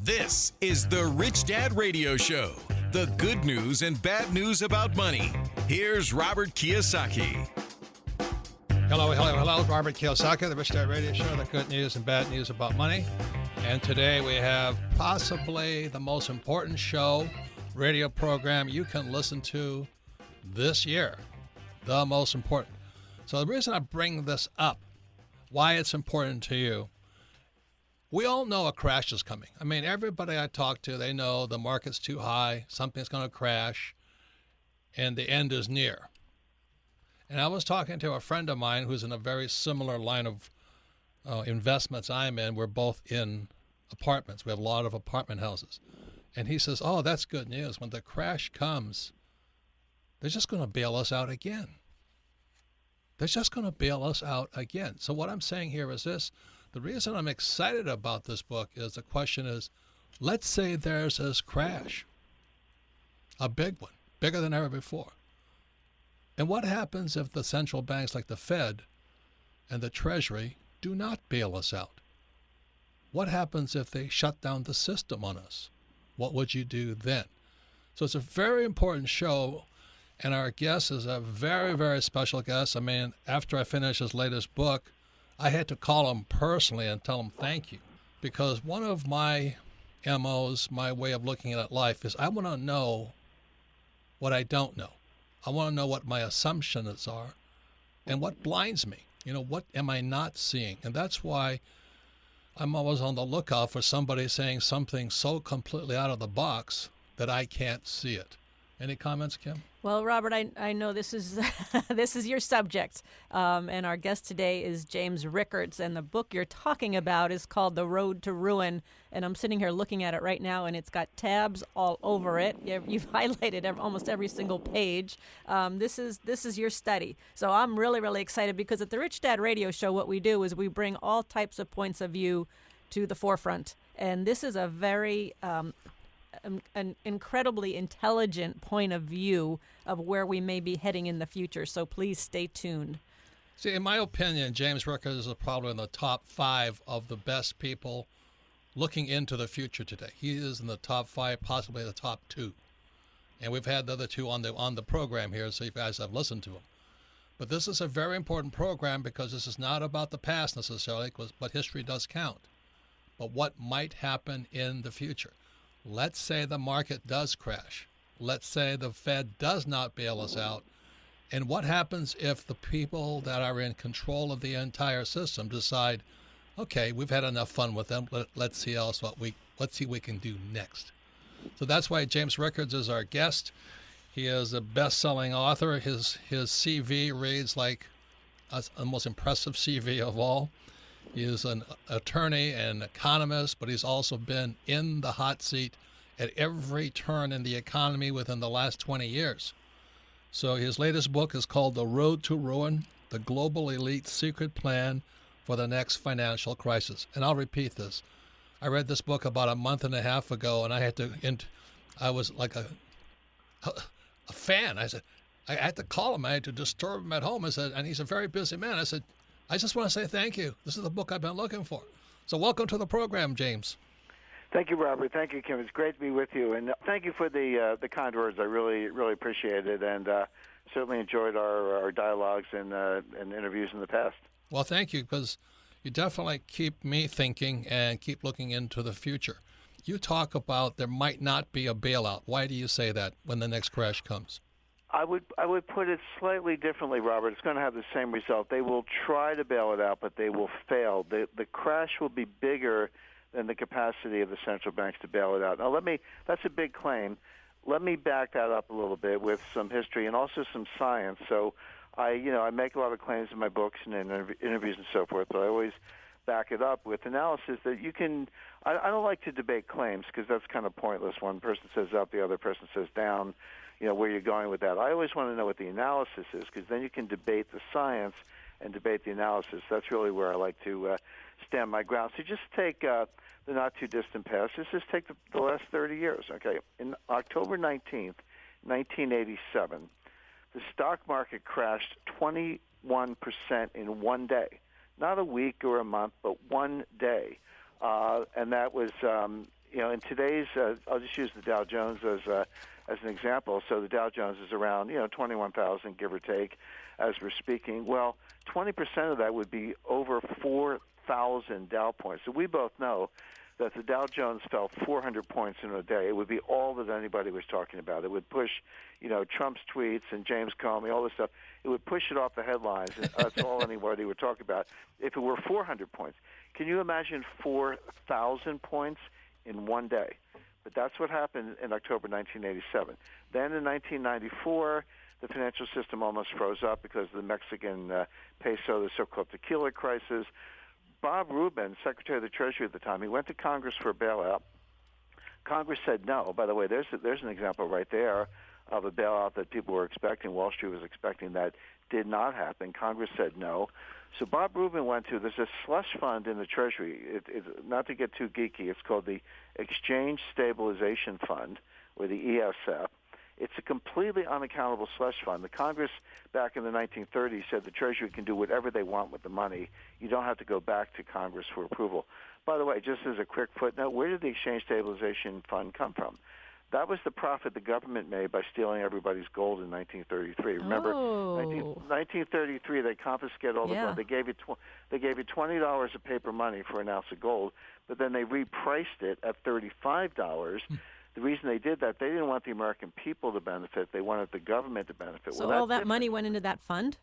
This is the Rich Dad Radio Show. The good news and bad news about money. Here's Robert Kiyosaki. Hello. Robert Kiyosaki, the Rich Dad Radio Show, the good news and bad news about money. And today we have possibly the most important radio program you can listen to this year. The most important. So the reason I bring this up, why it's important to you, we all know a crash is coming. I mean, everybody I talk to, they know the market's too high, something's going to crash, and the end is near. And I was talking to a friend of mine who's in a very similar line of investments I'm in. We're both in apartments. We have a lot of apartment houses. And he says, oh, that's good news. When the crash comes, they're just going to bail us out again. They're just going to bail us out again. So what I'm saying here is this. The reason I'm excited about this book is the question is, let's say there's this crash, a big one, bigger than ever before. And what happens if the central banks like the Fed and the Treasury do not bail us out? What happens if they shut down the system on us? What would you do then? So it's a very important show, and our guest is a very, very special guest. I mean, after I finished his latest book, I had to call him personally and tell him thank you, because one of my MOs, my way of looking at life, is I want to know what I don't know. I want to know what my assumptions are and what blinds me. You know, what am I not seeing? And that's why I'm always on the lookout for somebody saying something so completely out of the box that I can't see it. Any comments, Kim? Well, Robert, I know this is this is your subject, and our guest today is James Rickards, and the book you're talking about is called The Road to Ruin, and I'm sitting here looking at it right now, and it's got tabs all over it. You've highlighted almost every single page. This is your study, so I'm really, really excited because at the Rich Dad Radio Show, what we do is we bring all types of points of view to the forefront, and this is a very an incredibly intelligent point of view of where we may be heading in the future. So please stay tuned. See, in my opinion, James Rickards is probably in the top 5 of the best people looking into the future today. He is in the top 5, possibly the top 2. And we've had the other 2 on the program here, so you guys have listened to them. But this is a very important program because this is not about the past necessarily, but history does count. But what might happen in the future? Let's say the market does crash. Let's say the Fed does not bail us out. And what happens if the people that are in control of the entire system decide, okay, we've had enough fun with them. Let's see what we can do next. So that's why James Rickards is our guest. He is a best-selling author. His CV reads like the most impressive CV of all. He is an attorney and economist, but he's also been in the hot seat at every turn in the economy within the last 20 years. So his latest book is called The Road to Ruin, The Global Elite's Secret Plan for the Next Financial Crisis. And I'll repeat this. I read this book about a month and a half ago, and I was like a fan. I said, I had to call him. I had to disturb him at home. I said, and he's a very busy man. I said, I just want to say thank you. This is the book I've been looking for. So welcome to the program, James. Thank you, Robert. Thank you, Kim. It's great to be with you. And thank you for the kind words. I really, really appreciate it. And certainly enjoyed our dialogues and interviews in the past. Well, thank you, because you definitely keep me thinking and keep looking into the future. You talk about there might not be a bailout. Why do you say that when the next crash comes? I would put it slightly differently, Robert. It's going to have the same result. They will try to bail it out, but they will fail. The crash will be bigger than the capacity of the central banks to bail it out. Now, that's a big claim. Let me back that up a little bit with some history and also some science. So I make a lot of claims in my books and in interviews and so forth, but I always back it up with analysis that you can. I don't like to debate claims because that's kind of pointless. One person says up, the other person says down. Where you're going with that. I always want to know what the analysis is, because then you can debate the science and debate the analysis. That's really where I like to stand my ground. So just take the not-too-distant past. Just take the last 30 years. Okay, in October 19th, 1987, the stock market crashed 21% in one day. Not a week or a month, but one day. And that was in today's, I'll just use the Dow Jones as an example. So the Dow Jones is around 21,000, give or take, as we're speaking. Well, 20% of that would be over 4,000 Dow points. So we both know that the Dow Jones fell 400 points in a day. It would be all that anybody was talking about. It would push, Trump's tweets and James Comey, all this stuff. It would push it off the headlines, and that's all anybody would talk about. If it were 400 points, can you imagine 4,000 points in one day? But that's what happened in October 1987. Then in 1994, the financial system almost froze up because of the Mexican peso, the so-called tequila crisis. Bob Rubin, Secretary of the Treasury at the time, he went to Congress for a bailout. Congress said no. By the way, there's an example right there of a bailout that people were expecting. Wall Street was expecting that did not happen. Congress said no. So Bob Rubin there's a slush fund in the Treasury. Not to get too geeky, it's called the Exchange Stabilization Fund, or the ESF. It's a completely unaccountable slush fund. The Congress back in the 1930s said the Treasury can do whatever they want with the money. You don't have to go back to Congress for approval. By the way, just as a quick footnote, where did the Exchange Stabilization Fund come from? That was the profit the government made by stealing everybody's gold in 1933. Remember, 1933, they confiscated all the gold. They gave you $20 of paper money for an ounce of gold, but then they repriced it at $35. The reason they did that, they didn't want the American people to benefit. They wanted the government to benefit. So all that money went into that fund?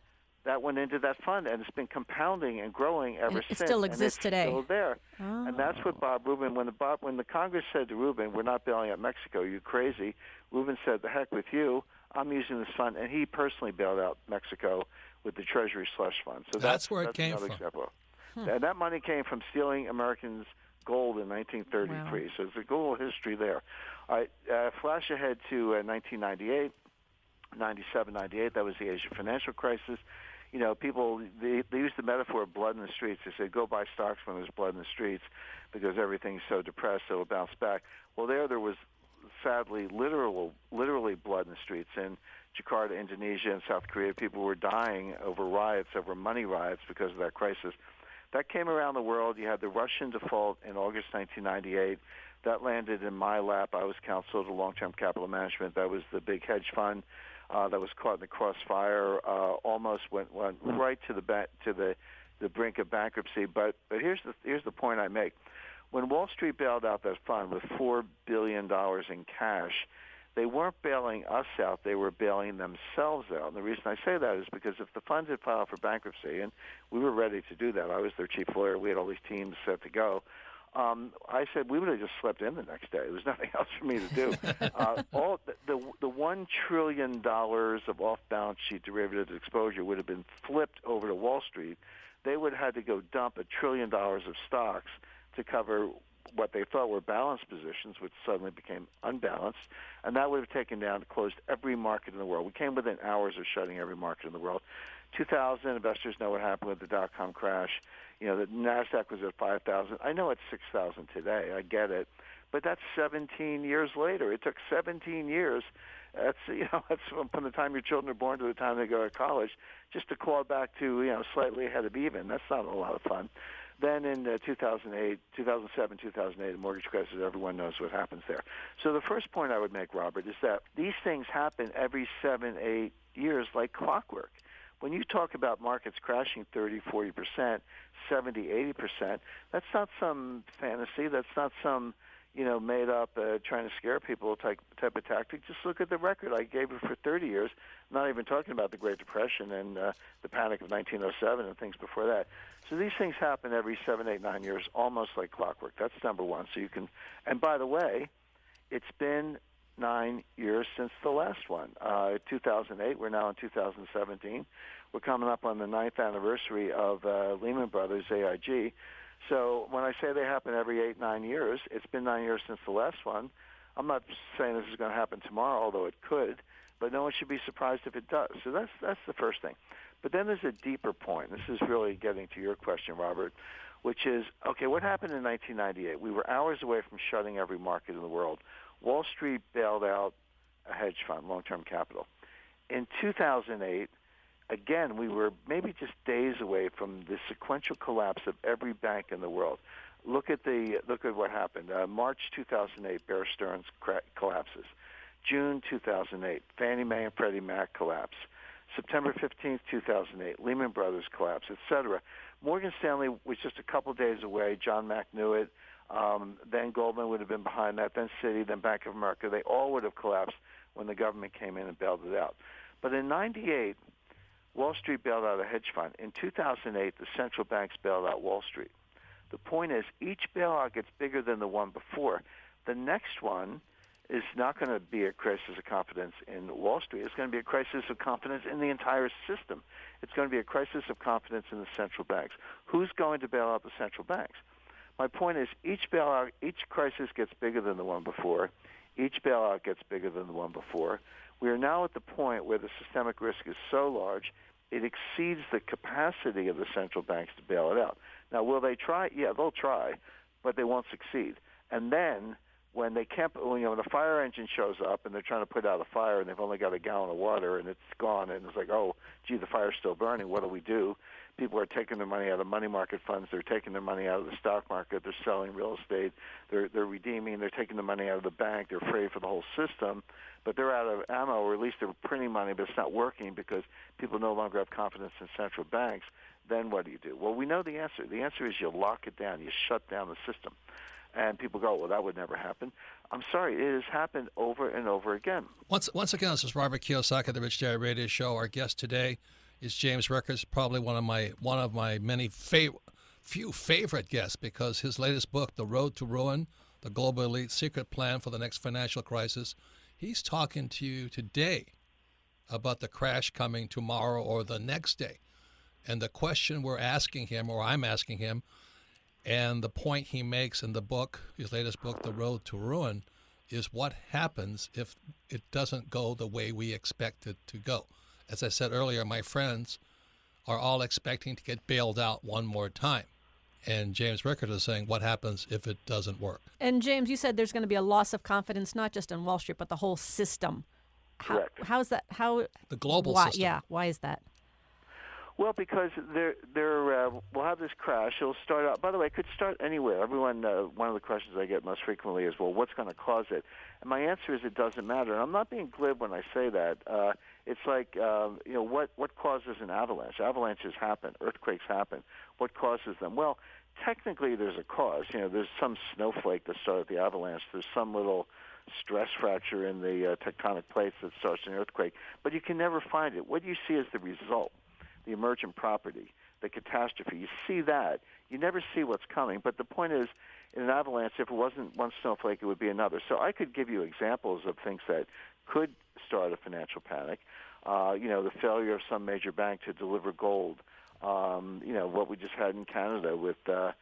That went into that fund, and it's been compounding and growing ever since. It still exists today. It's still there. Oh. And that's what Bob Rubin, when the Congress said to Rubin, we're not bailing out Mexico, you crazy, Rubin said, the heck with you, I'm using this fund, and he personally bailed out Mexico with the Treasury slush fund. So that's where it came from. Example. And that money came from stealing Americans' gold in 1933. Wow. So there's a little history there. All right, flash ahead to 1998, 97, 98. That was the Asian financial crisis. People, they used the metaphor of blood in the streets. They said, go buy stocks when there's blood in the streets because everything's so depressed, so it'll bounce back. Well, there was sadly literally blood in the streets. In Jakarta, Indonesia, and South Korea, people were dying over money riots because of that crisis. That came around the world. You had the Russian default in August 1998. That landed in my lap. I was counsel to Long-Term Capital Management. That was the big hedge fund that was caught in the crossfire. Almost went right to the brink of bankruptcy. But here's the point I make. When Wall Street bailed out that fund with $4 billion in cash, they weren't bailing us out, they were bailing themselves out. And the reason I say that is because if the fund had filed for bankruptcy, and we were ready to do that, I was their chief lawyer, we had all these teams set to go, I said we would have just slept in the next day. There was nothing else for me to do. All the $1 trillion of off-balance sheet derivative exposure would have been flipped over to Wall Street. They would have had to go dump $1 trillion of stocks to cover what they thought were balanced positions, which suddenly became unbalanced, and that would have closed every market in the world. We came within hours of shutting every market in the world. 2000, investors know what happened with the dot-com crash. The NASDAQ was at 5,000. I know it's 6,000 today. I get it. But that's 17 years later. It took 17 years. That's from the time your children are born to the time they go to college, just to claw back to, slightly ahead of even. That's not a lot of fun. Then in 2007, 2008, the mortgage crisis, everyone knows what happens there. So the first point I would make, Robert, is that these things happen every 7-8 years like clockwork. When you talk about markets crashing 30, 40%, 70, 80%, that's not some fantasy. That's not some, made up trying to scare people type of tactic. Just look at the record. I gave it for 30 years, not even talking about the Great Depression and the Panic of 1907 and things before that. So these things happen every 7, 8, 9 years, almost like clockwork. That's number one. So you can, and by the way, it's been 9 years since the last one. 2008, we're now in 2017. We're coming up on the 9th anniversary of Lehman Brothers, AIG. So when I say they happen every 8, 9 years, it's been 9 years since the last one. I'm not saying this is going to happen tomorrow, although it could, but no one should be surprised if it does. So that's the first thing. But then there's a deeper point. This is really getting to your question, Robert, which is, okay, what happened in 1998? We were hours away from shutting every market in the world. Wall Street bailed out a hedge fund, long-term capital. In 2008, again, we were maybe just days away from the sequential collapse of every bank in the world. Look at what happened. March 2008, Bear Stearns collapses. June 2008, Fannie Mae and Freddie Mac collapse. September 15th, 2008, Lehman Brothers collapse, etc. Morgan Stanley was just a couple days away. John Mack knew it. Then Goldman would have been behind that. Then Citi, then Bank of America. They all would have collapsed when the government came in and bailed it out. But in 98, Wall Street bailed out a hedge fund. In 2008, the central banks bailed out Wall Street. The point is, each bailout gets bigger than the one before. The next one is not going to be a crisis of confidence in Wall Street. It's going to be a crisis of confidence in the entire system. It's going to be a crisis of confidence in the central banks. Who's going to bail out the central banks? My point is, each bailout, each crisis gets bigger than the one before. Each bailout gets bigger than the one before. We are now at the point where the systemic risk is so large, it exceeds the capacity of the central banks to bail it out. Now, will they try? Yeah, they'll try, but they won't succeed. And then when they can't, when the fire engine shows up and they're trying to put out a fire and they've only got a gallon of water and it's gone and it's like, oh, gee, the fire's still burning. What do we do? People are taking their money out of money market funds. They're taking their money out of the stock market. They're selling real estate. They're redeeming. They're taking the money out of the bank. They're afraid for the whole system. But they're out of ammo, or at least they're printing money, but it's not working because people no longer have confidence in central banks. Then what do you do? Well, we know the answer. The answer is you lock it down. You shut down the system. And people go, well, that would never happen. I'm sorry, it has happened over and over again. Once again, this is Robert Kiyosaki, the Rich Dad Radio Show. Our guest today is James Rickards, probably one of my many few favorite guests, because his latest book, The Road to Ruin, The Global Elite Secret Plan for the Next Financial Crisis, he's talking to you today about the crash coming tomorrow or the next day. And the question we're asking him, or I'm asking him, and the point he makes in the book, his latest book, The Road to Ruin, is what happens if it doesn't go the way we expect it to go. As I said earlier, my friends are all expecting to get bailed out one more time. And James Rickards is saying, what happens if it doesn't work? And James, you said there's going to be a loss of confidence, not just in Wall Street, but the whole system. Correct. How is that? The global system. Yeah, why is that? Well, because we'll have this crash. It'll start out. By the way, it could start anywhere. Everyone, one of the questions I get most frequently is, well, what's going to cause it? And my answer is it doesn't matter. And I'm not being glib when I say that. It's like, what causes an avalanche? Avalanches happen. Earthquakes happen. What causes them? Well, technically there's a cause. There's some snowflake that started the avalanche. There's some little stress fracture in the tectonic plates that starts an earthquake. But you can never find it. What you see is the result. The emergent property, the catastrophe. You see that. You never see what's coming. But the point is, in an avalanche, if it wasn't one snowflake, it would be another. So I could give you examples of things that could start a financial panic. The failure of some major bank to deliver gold. What we just had in Canada with this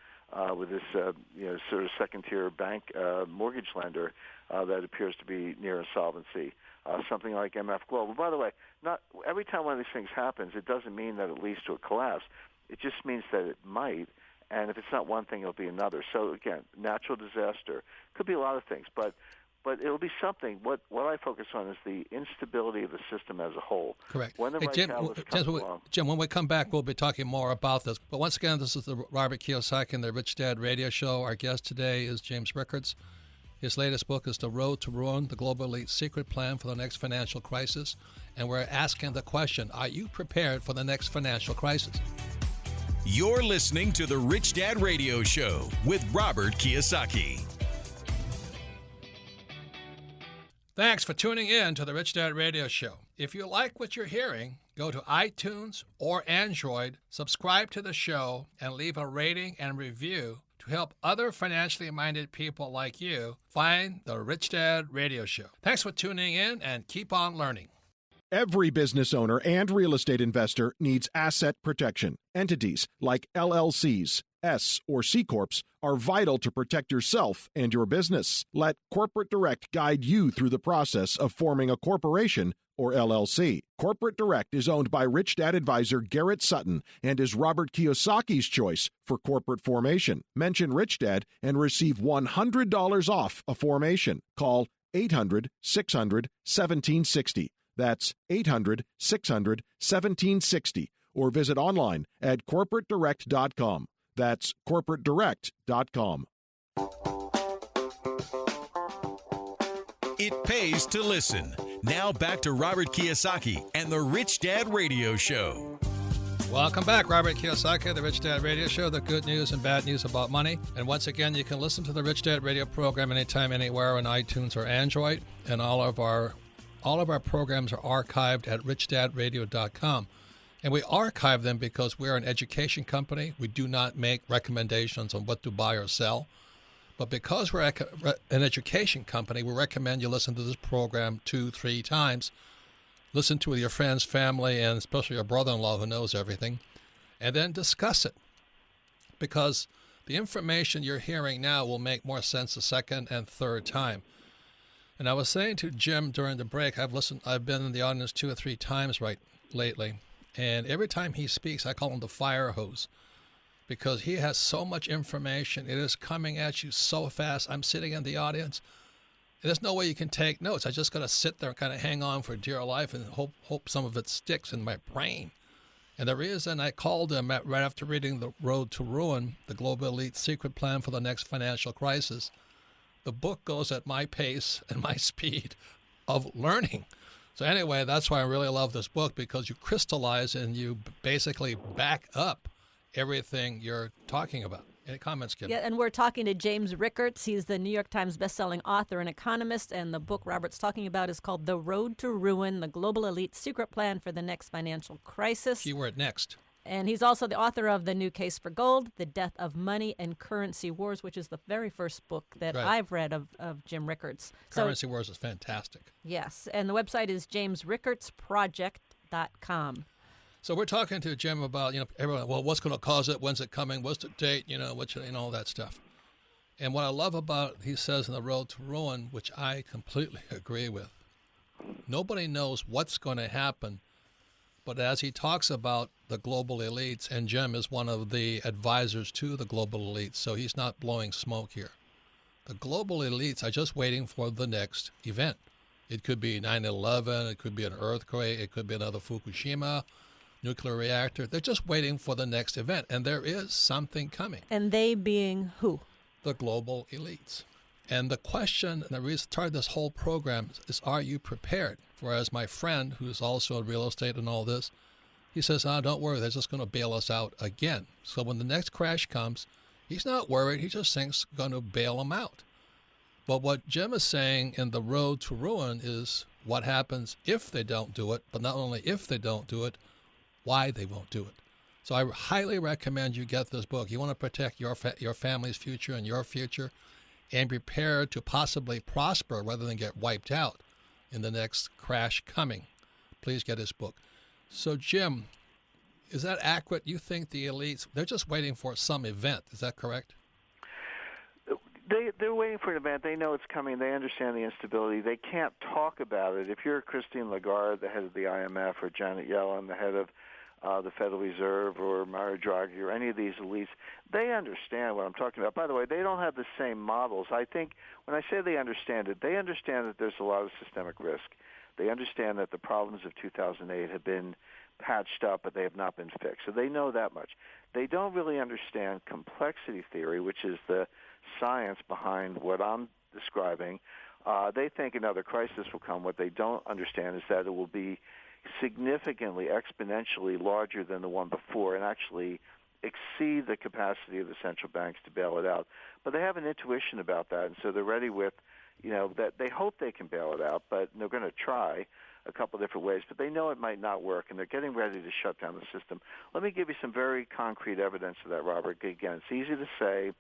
sort of second-tier bank mortgage lender that appears to be near insolvency. Something like MF Global. By the way, not every time one of these things happens, it doesn't mean that it leads to a collapse. It just means that it might, and if it's not one thing, it'll be another. So again, natural disaster could be a lot of things, but it'll be something. What I focus on is the instability of the system as a whole. Correct. When the right catalyst comes along. Jim, when we come back, we'll be talking more about this. But once again, this is the Robert Kiyosaki and the Rich Dad Radio Show. Our guest today is James Rickards. His latest book is The Road to Ruin, The Global Elite Secret Plan for the Next Financial Crisis. And we're asking the question, are you prepared for the next financial crisis? You're listening to the Rich Dad Radio Show with Robert Kiyosaki. Thanks for tuning in to the Rich Dad Radio Show. If you like what you're hearing, go to iTunes or Android, subscribe to the show, and leave a rating and review to help other financially minded people like you find the Rich Dad Radio Show. Thanks for tuning in and keep on learning. Every business owner and real estate investor needs asset protection. Entities like LLCs, S or C Corps are vital to protect yourself and your business. Let Corporate Direct guide you through the process of forming a corporation or LLC. Corporate Direct is owned by Rich Dad advisor Garrett Sutton and is Robert Kiyosaki's choice for corporate formation. Mention Rich Dad and receive $100 off a formation. Call 800-600-1760. That's 800-600-1760. Or visit online at corporatedirect.com. That's corporatedirect.com. It pays to listen. Now back to Robert Kiyosaki and the Rich Dad Radio Show. Welcome back, Robert Kiyosaki, the Rich Dad Radio Show, the good news and bad news about money. And once again, you can listen to the Rich Dad Radio program anytime, anywhere on iTunes or Android. And all of our programs are archived at richdadradio.com. And we archive them because we're an education company. We do not make recommendations on what to buy or sell. But because we're an education company, we recommend you listen to this program 2-3 times. Listen to it with your friends, family, and especially your brother-in-law who knows everything, and then discuss it. Because the information you're hearing now will make more sense the second and third time. And I was saying to Jim during the break, I've been in the audience 2 or 3 times lately, and every time he speaks, I call him the fire hose, because he has so much information. It is coming at you so fast. I'm sitting in the audience. There's no way you can take notes. I just got to sit there and kind of hang on for dear life and hope some of it sticks in my brain. And the reason I called him right after reading The Road to Ruin, The Global Elite Secret Plan for the Next Financial Crisis, the book goes at my pace and my speed of learning. So anyway, that's why I really love this book, because you crystallize and you basically back up everything you're talking about. Any comments, Kim? Yeah, and we're talking to James Rickards. He's the New York Times bestselling author and economist, and the book Robert's talking about is called The Road to Ruin, The Global Elite Secret Plan for the Next Financial Crisis. Keyword next. And he's also the author of The New Case for Gold, The Death of Money and Currency Wars, which is the very first book that I've read of Jim Rickards. Currency Wars is fantastic. Yes, and the website is jamesrickardsproject.com. So we're talking to Jim about, everyone, well, what's going to cause it? When's it coming? What's the date? All that stuff. And what I love about, he says in The Road to Ruin, which I completely agree with, nobody knows what's going to happen. But as he talks about the global elites, and Jim is one of the advisors to the global elites, so he's not blowing smoke here. The global elites are just waiting for the next event. It could be 9/11, it could be an earthquake, it could be another Fukushima nuclear reactor. They're just waiting for the next event, and there is something coming. And they being who? The global elites. And the question, and the reason I started this whole program is, are you prepared? Whereas my friend, who's also in real estate and all this, he says, don't worry, they're just going to bail us out again. So when the next crash comes, he's not worried. He just thinks it's going to bail them out. But what Jim is saying in The Road to Ruin is what happens if they don't do it, but not only if they don't do it, why they won't do it. So I highly recommend you get this book. You want to protect your family's future and your future, and prepare to possibly prosper rather than get wiped out in the next crash coming. Please get his book. So Jim, is that accurate? You think the elites, they're just waiting for some event. Is that correct? They're waiting for an event. They know it's coming. They understand the instability. They can't talk about it. If you're Christine Lagarde, the head of the IMF, or Janet Yellen, the head of the Federal Reserve, or Mario Draghi, or any of these elites, they understand what I'm talking about. By the way, they don't have the same models. I think when I say they understand it, they understand that there's a lot of systemic risk. They understand that the problems of 2008 have been patched up, but they have not been fixed. So they know that much. They don't really understand complexity theory, which is the science behind what I'm describing. They think another crisis will come. What they don't understand is that it will be significantly, exponentially larger than the one before, and actually exceed the capacity of the central banks to bail it out. But they have an intuition about that, and so they're ready with, that they hope they can bail it out, but they're going to try a couple different ways, but they know it might not work, and they're getting ready to shut down the system. Let me give you some very concrete evidence of that, Robert. Again, it's easy to say,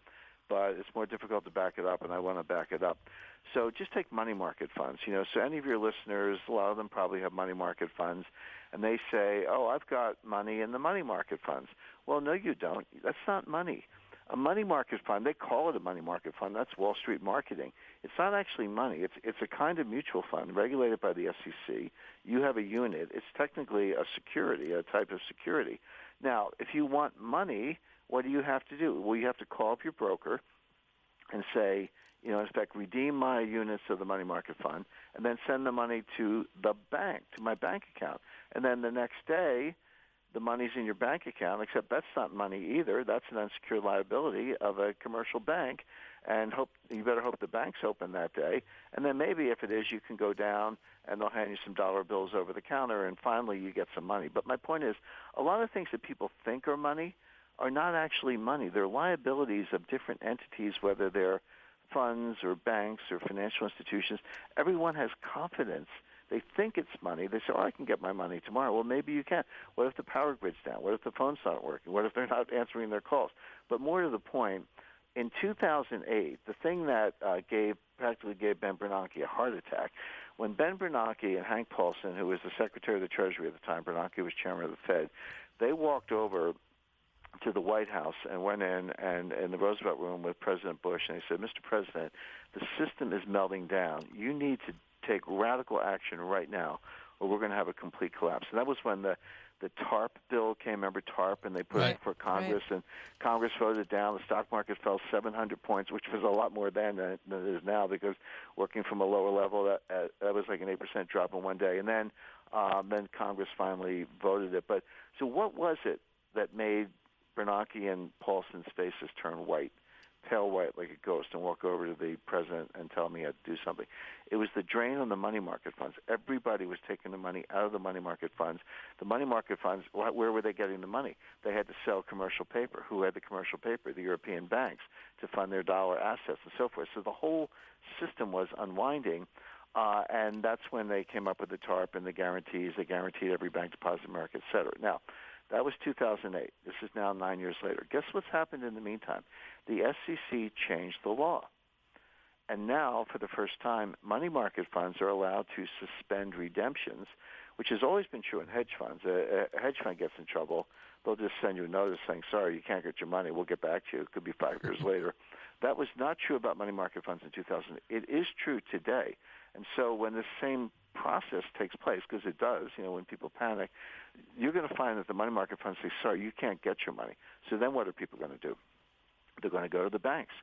but it's more difficult to back it up, and I want to back it up. So just take money market funds. So any of your listeners, a lot of them probably have money market funds, and they say, I've got money in the money market funds. Well, no, you don't. That's not money. A money market fund, they call it a money market fund. That's Wall Street marketing. It's not actually money. It's a kind of mutual fund regulated by the SEC. You have a unit. It's technically a security, a type of security. Now, if you want money, what do you have to do? Well, you have to call up your broker and say, in effect, redeem my units of the money market fund, and then send the money to the bank, to my bank account. And then the next day, the money's in your bank account, except that's not money either. That's an unsecured liability of a commercial bank, and you better hope the bank's open that day. And then maybe if it is, you can go down and they'll hand you some dollar bills over the counter, and finally you get some money. But my point is, a lot of things that people think are money are not actually money. They're liabilities of different entities, whether they're funds or banks or financial institutions. Everyone has confidence. They think it's money. They say, I can get my money tomorrow. Well, maybe you can. What if the power grid's down? What if the phones aren't working? What if they're not answering their calls? But more to the point, in 2008, the thing that practically gave Ben Bernanke a heart attack, when Ben Bernanke and Hank Paulson, who was the Secretary of the Treasury at the time, Bernanke was chairman of the Fed, they walked over to the White House and went in the Roosevelt room with President Bush, and he said, Mr. President, the system is melting down. You need to take radical action right now, or we're going to have a complete collapse. And that was when the TARP bill came. Remember TARP? And they put it for Congress, and Congress voted it down. The stock market fell 700 points, which was a lot more then than it is now, because working from a lower level, that was like an 8% drop in one day. And then Congress finally voted it. But so what was it that made Bernanke and Paulson's faces turn white, pale white like a ghost, and walk over to the president and tell him he had to do something? It was the drain on the money market funds. Everybody was taking the money out of the money market funds. The money market funds, where were they getting the money? They had to sell commercial paper. Who had the commercial paper? The European banks, to fund their dollar assets and so forth. So the whole system was unwinding, and that's when they came up with the TARP and the guarantees. They guaranteed every bank deposit market, et cetera. Now, that was 2008. This is now 9 years later. Guess what's happened in the meantime? The SEC changed the law. And now, for the first time, money market funds are allowed to suspend redemptions, which has always been true in hedge funds. A hedge fund gets in trouble, they'll just send you a notice saying, sorry, you can't get your money. We'll get back to you. It could be 5 years later. That was not true about money market funds in 2008. It is true today. And so when this same process takes place, because it does, when people panic, you're going to find that the money market funds say, sorry, you can't get your money. So then what are people going to do? They're going to go to the banks,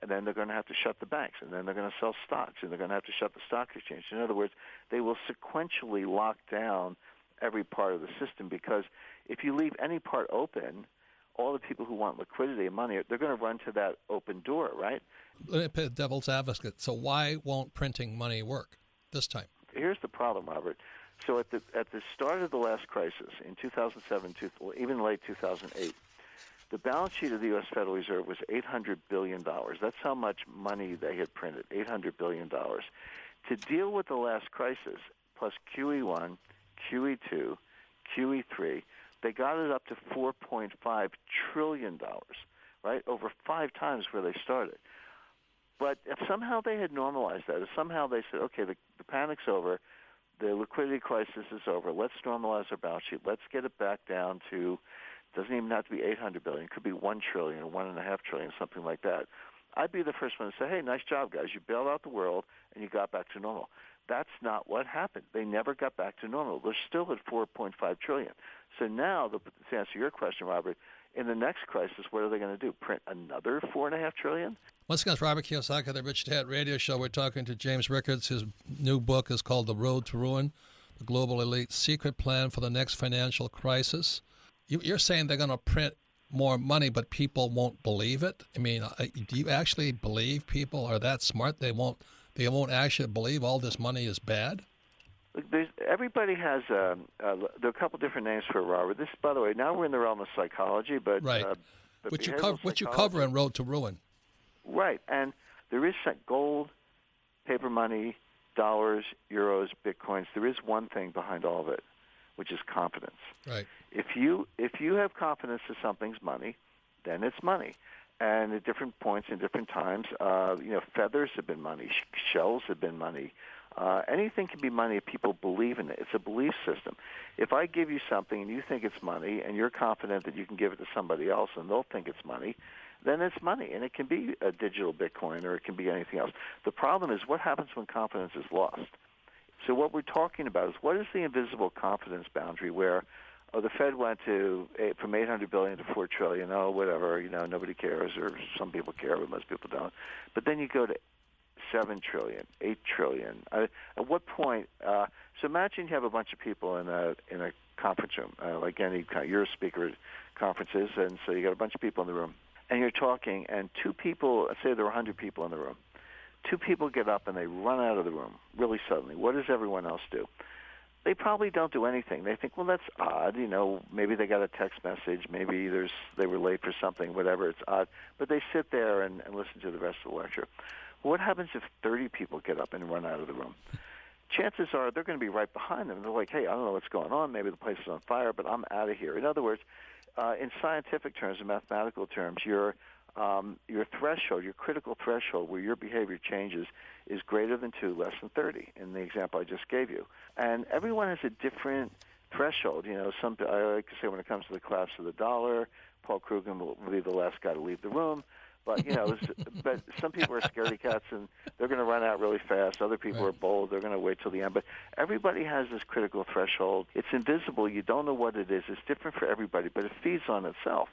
and then they're going to have to shut the banks, and then they're going to sell stocks, and they're going to have to shut the stock exchange. In other words, they will sequentially lock down every part of the system, because if you leave any part open, all the people who want liquidity and money, they're going to run to that open door, right? Let me play devil's advocate. So why won't printing money work this time? Here's the problem, Robert. So at the start of the last crisis in 2007, even late 2008, the balance sheet of the U.S. Federal Reserve was $800 billion. That's how much money they had printed, $800 billion. To deal with the last crisis, plus QE1, QE2, QE3, they got it up to $4.5 trillion, right, over 5 times where they started. But if somehow they had normalized that, if somehow they said, okay, the panic's over, the liquidity crisis is over, let's normalize our balance sheet, let's get it back down to, doesn't even have to be $800 billion, it could be $1 trillion or $1.5 trillion, something like that. I'd be the first one to say, hey, nice job, guys. You bailed out the world and you got back to normal. That's not what happened. They never got back to normal. They're still at $4.5 trillion. So now, to answer your question, Robert, in the next crisis, what are they going to do? Print another $4.5 trillion? Once again, it's Robert Kiyosaki, the Rich Dad Radio Show. We're talking to James Rickards. His new book is called The Road to Ruin, The Global Elite's Secret Plan for the Next Financial Crisis. You're saying they're going to print more money, but people won't believe it? I mean, do you actually believe people are that smart? They won't actually believe all this money is bad? Everybody has there are a couple different names for it, Robert. This, by the way, now we're in the realm of psychology, but right. What you cover in Road to Ruin. Right, and there is gold, paper money, dollars, euros, bitcoins. There is one thing behind all of it, which is confidence. Right. If you have confidence that something's money, then it's money. And at different points in different times, feathers have been money, shells have been money. Anything can be money if people believe in it. It's a belief system. If I give you something and you think it's money and you're confident that you can give it to somebody else and they'll think it's money, then it's money. And it can be a digital Bitcoin or it can be anything else. The problem is what happens when confidence is lost. So what we're talking about is what is the invisible confidence boundary where the Fed went from $800 billion to $4 trillion, whatever, nobody cares, or some people care, but most people don't. But then you go to $7 trillion, $8 trillion. At what point? So imagine you have a bunch of people in a conference room, like any you're a speaker at conferences, and so you got a bunch of people in the room, and you're talking, and two people, let's say there are 100 people in the room, two people get up and they run out of the room really suddenly. What does everyone else do? They probably don't do anything. They think, well, that's odd. Maybe they got a text message. Maybe they were late for something, whatever. It's odd. But they sit there and listen to the rest of the lecture. What happens if 30 people get up and run out of the room? Chances are they're going to be right behind them. They're like, hey, I don't know what's going on. Maybe the place is on fire, but I'm out of here. In other words, in scientific terms, in mathematical terms, your threshold, your critical threshold where your behavior changes is greater than 2, less than 30, in the example I just gave you. And everyone has a different threshold. I like to say when it comes to the collapse of the dollar, Paul Krugman will be the last guy to leave the room. But, but some people are scaredy cats, and they're going to run out really fast. Other people are bold. They're going to wait till the end. But everybody has this critical threshold. It's invisible. You don't know what it is. It's different for everybody, but it feeds on itself.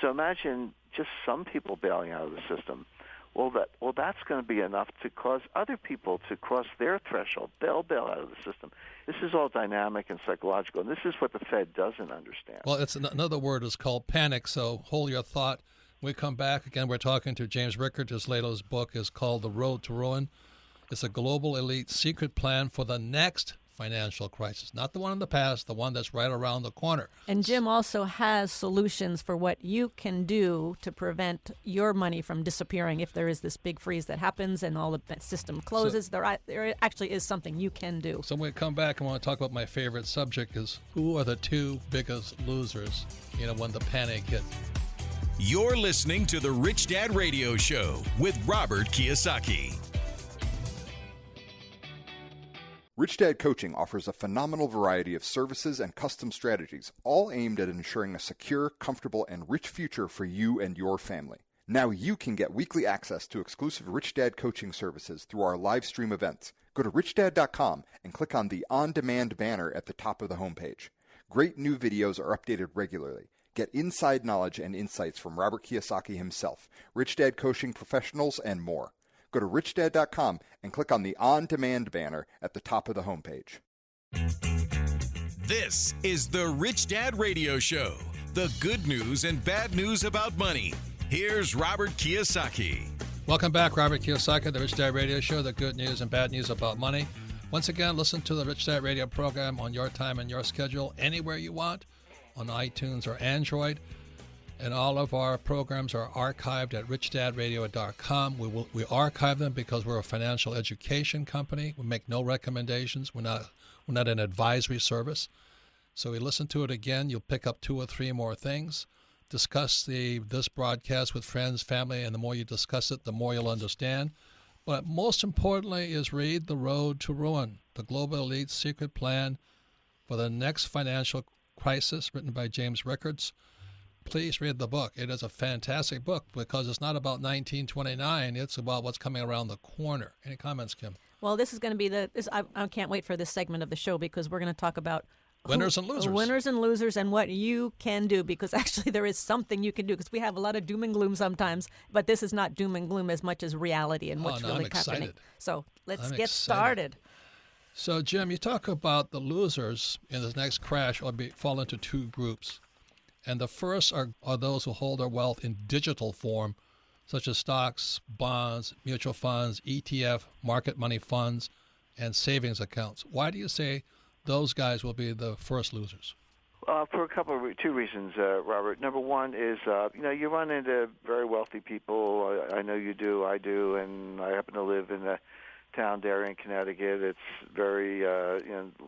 So imagine just some people bailing out of the system. Well, that's going to be enough to cause other people to cross their threshold. They'll bail out of the system. This is all dynamic and psychological, and this is what the Fed doesn't understand. Well, it's another word is called panic, so hold your thought. When we come back, again, we're talking to James Rickards. His latest book is called The Road to Ruin. It's a global elite secret plan for the next financial crisis, not the one in the past, the one that's right around the corner. And Jim also has solutions for what you can do to prevent your money from disappearing if there is this big freeze that happens and all the system closes. So, there actually is something you can do. So when we come back, I want to talk about my favorite subject is who are the two biggest losers, when the panic hit. You're listening to the Rich Dad Radio Show with Robert Kiyosaki. Rich Dad Coaching offers a phenomenal variety of services and custom strategies, all aimed at ensuring a secure, comfortable, and rich future for you and your family. Now you can get weekly access to exclusive Rich Dad coaching services through our live stream events. Go to richdad.com and click on the On-Demand banner at the top of the homepage. Great new videos are updated regularly. Get inside knowledge and insights from Robert Kiyosaki himself, Rich Dad coaching professionals, and more. Go to richdad.com and click on the On-Demand banner at the top of the homepage. This is the Rich Dad Radio Show, the good news and bad news about money. Here's Robert Kiyosaki. Welcome back, Robert Kiyosaki, the Rich Dad Radio Show, the good news and bad news about money. Once again, listen to the Rich Dad Radio program on your time and your schedule, anywhere you want, on iTunes or Android. And all of our programs are archived at richdadradio.com. We archive them because we're a financial education company. We make no recommendations. We're not an advisory service. So you listen to it again, you'll pick up 2 or 3 more things. Discuss this broadcast with friends, family, and the more you discuss it, the more you'll understand. But most importantly is read The Road to Ruin, the Global Elite Secret Plan for the Next Financial Crisis, written by James Rickards. Please read the book. It is a fantastic book because it's not about 1929. It's about what's coming around the corner. Any comments, Kim? Well, this is going to be I can't wait for this segment of the show because we're going to talk about winners and losers. Winners and losers and what you can do, because actually there is something you can do, because we have a lot of doom and gloom sometimes, but this is not doom and gloom as much as reality and what's really happening. So let's get started. So, Jim, you talk about the losers in this next crash fall into 2 groups. And the first are those who hold their wealth in digital form, such as stocks, bonds, mutual funds, ETF, market money funds, and savings accounts. Why do you say those guys will be the first losers? For two reasons, Robert. Number one is, you run into very wealthy people. I know you do, I do, and I happen to live in the town, Darien, Connecticut. It's very, a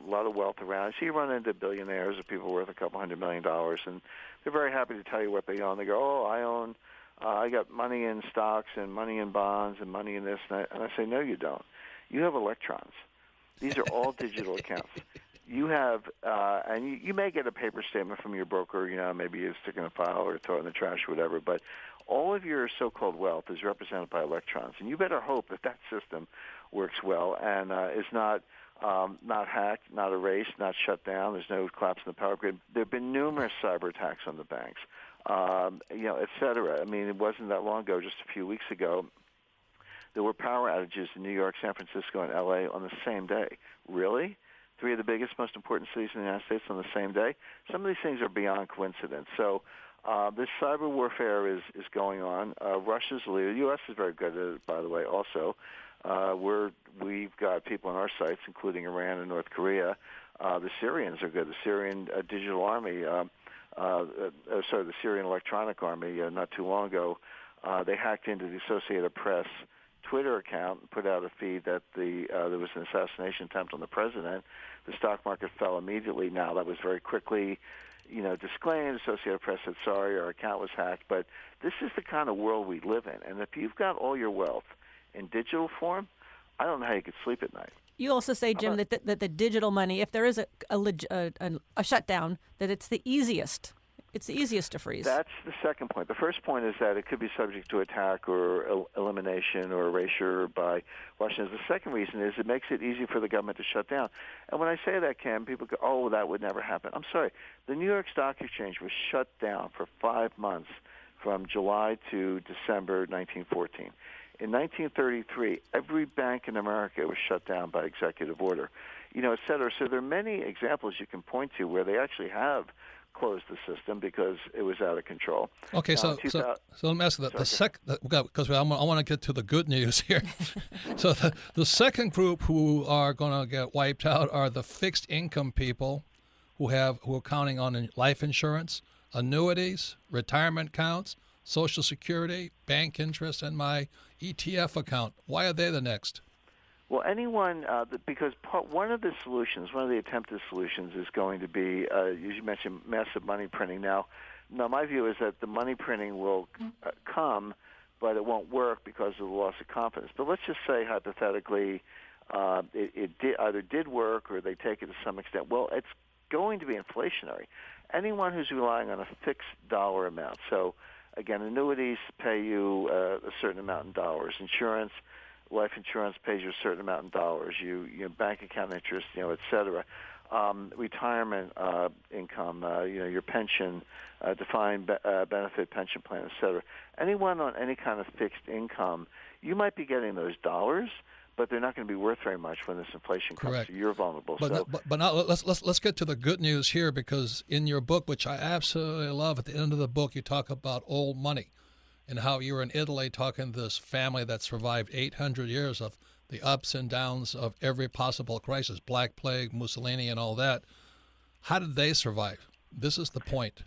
lot of wealth around. So you run into billionaires or people worth $200 million, and they're very happy to tell you what they own. They go, I got money in stocks and money in bonds and money in this. And I say, no, you don't. You have electrons. These are all digital accounts. You have, and you may get a paper statement from your broker, maybe you stick in a file or throw it in the trash or whatever, but all of your so-called wealth is represented by electrons. And you better hope that system works well and is not hacked, not erased, not shut down. There's no collapse in the power grid. There have been numerous cyber attacks on the banks, et cetera. I mean, it wasn't that long ago, just a few weeks ago, there were power outages in New York, San Francisco, and L.A. on the same day. Really? three of the biggest, most important cities in the United States on the same day. Some of these things are beyond coincidence. So this cyber warfare is going on. Russia's leader. The U.S. is very good at it, by the way, also. We've got people on our sites, including Iran and North Korea. The Syrians are good. The Syrian digital army, the Syrian electronic army, not too long ago, they hacked into the Associated Press Twitter account and put out a feed that there was an assassination attempt on the president. The stock market fell immediately. Now, that was very quickly, disclaimed. Associated Press said, sorry, our account was hacked. But this is the kind of world we live in. And if you've got all your wealth in digital form, I don't know how you could sleep at night. You also say, Jim, that the digital money, if there is a shutdown, that it's the easiest. It's the easiest to freeze. That's the second point. The first point is that it could be subject to attack or elimination or erasure by Washington. The second reason is it makes it easy for the government to shut down. And when I say that, Cam, people go, oh, that would never happen. I'm sorry. The New York Stock Exchange was shut down for 5 months from July to December 1914. In 1933, every bank in America was shut down by executive order, et cetera. So there are many examples you can point to where they actually have closed the system because it was out of control. Okay, now, so let me ask you because I want to get to the good news here. So the second group who are going to get wiped out are the fixed income people who are counting on life insurance, annuities, retirement accounts, Social Security, bank interest, and my ETF account. Why are they the next? Well, anyone, because one of the attempted solutions is going to be, as you mentioned, massive money printing. Now, my view is that the money printing will come, but it won't work because of the loss of confidence. But let's just say, hypothetically, it either did work or they take it to some extent. Well, it's going to be inflationary. Anyone who's relying on a fixed dollar amount, so again, annuities pay you a certain amount in dollars. Insurance, life insurance pays you a certain amount in dollars. You bank account interest, et cetera. Retirement income, your pension, defined benefit pension plan, et cetera. Anyone on any kind of fixed income, you might be getting those dollars, but they're not going to be worth very much when this inflation comes. Correct. So you're vulnerable. But now let's get to the good news here, because in your book, which I absolutely love, at the end of the book you talk about old money and how you were in Italy talking to this family that survived 800 years of the ups and downs of every possible crisis, Black Plague, Mussolini, and all that. How did they survive? This is the point.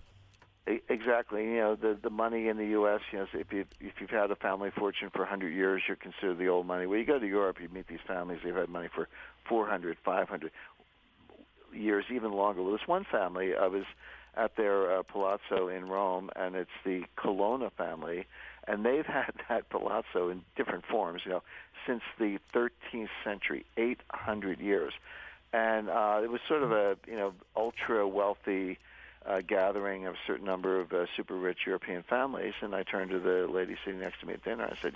Exactly. The money in the U.S., if you've had a family fortune for 100 years, you're considered the old money. When you go to Europe, you meet these families, they've had money for 400, 500 years, even longer. Well, this one family, I was at their palazzo in Rome, and it's the Colonna family, and they've had that palazzo in different forms, since the 13th century, 800 years. And it was sort of a, ultra-wealthy gathering of a certain number of super rich European families, and I turned to the lady sitting next to me at dinner. I said,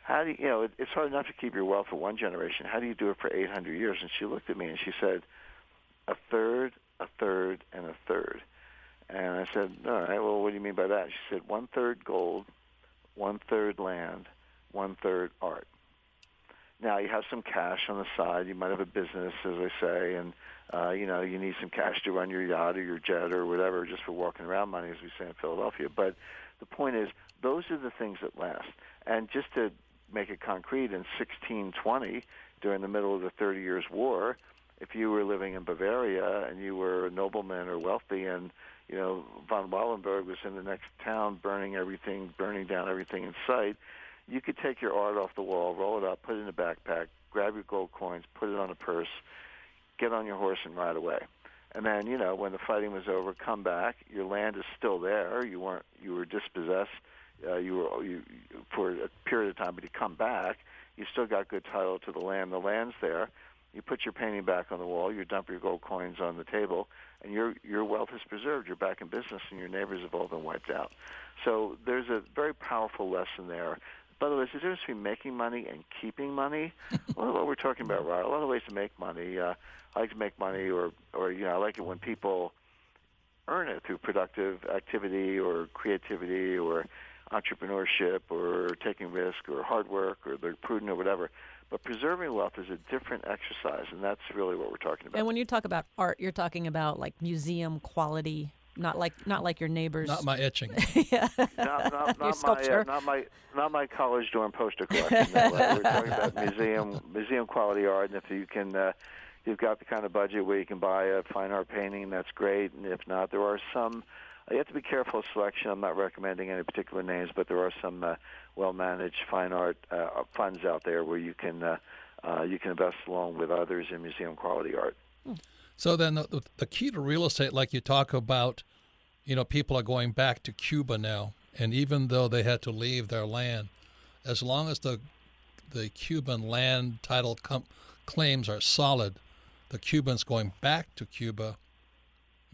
how do you, it's hard enough to keep your wealth for one generation. How do you do it for 800 years? And she looked at me and she said, a third, a third, and a third. And I said, all right, well, what do you mean by that? She said, 1/3 gold, 1/3 land, 1/3 art. Now, you have some cash on the side. You might have a business, as I say, and you need some cash to run your yacht or your jet or whatever, just for walking around money, as we say in Philadelphia. But the point is, those are the things that last. And just to make it concrete, in 1620, during the middle of the 30 Years' War, if you were living in Bavaria and you were a nobleman or wealthy, and von Wallenberg was in the next town burning down everything in sight, you could take your art off the wall, roll it up, put it in a backpack, grab your gold coins, put it on a purse, get on your horse and ride away. And then, when the fighting was over, come back. Your land is still there. You were dispossessed. You for a period of time, but you come back. You still got good title to the land. The land's there. You put your painting back on the wall. You dump your gold coins on the table, and your wealth is preserved. You're back in business, and your neighbors have all been wiped out. So there's a very powerful lesson there. By the way, there's a difference between making money and keeping money. What we're talking about, right? A lot of ways to make money. I like to make money, or I like it when people earn it through productive activity or creativity or entrepreneurship or taking risk or hard work or they're prudent or whatever. But preserving wealth is a different exercise, and that's really what we're talking about. And when you talk about art, you're talking about like museum quality, not like your neighbors. Not my etching. Yeah. Not Your sculpture. not my college dorm poster collection. No, we're talking about museum quality art, and if you can, you've got the kind of budget where you can buy a fine art painting, that's great. And if not, there are some. You have to be careful of selection. I'm not recommending any particular names, but there are some well-managed fine art funds out there where you can invest along with others in museum quality art. So then the key to real estate, like you talk about, people are going back to Cuba now, and even though they had to leave their land, as long as the Cuban land title claims are solid, the Cubans going back to Cuba